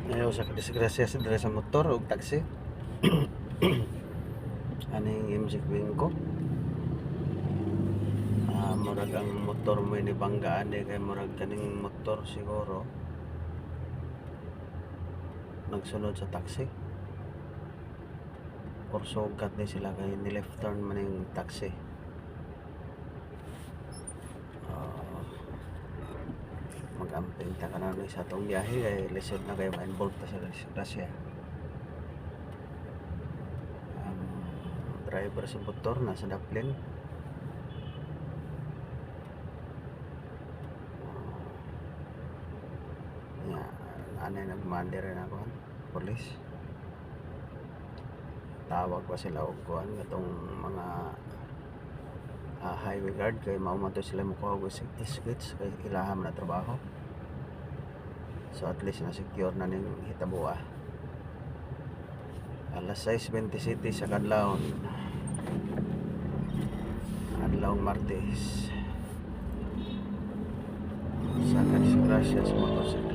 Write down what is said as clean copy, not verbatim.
Ayaw sa kadisgrasya sa dala sa motor o taxi. Aning imsik ko. Murag ang motor mo ni banggaan kay murag kaning motor siguro nagsunod sa taxi. Or sugat ni sila kay ni left turn man yung taxi. Mag-amping ta ka na sa itong biyahe kay lisod na kayo ma-involve ta sa disgrasya. Driver sa motor nasa daplin. Anay nagmandi rin ako polis, tawag pa sila og kuan itong mga highway guard kay maumanto sila mukuha og tickets kay ilaham na trabaho, so at least na secure na ning hitabo. Alas 6:27 sa kadlawon Martes sa kadisgrasya sa motorsiklo.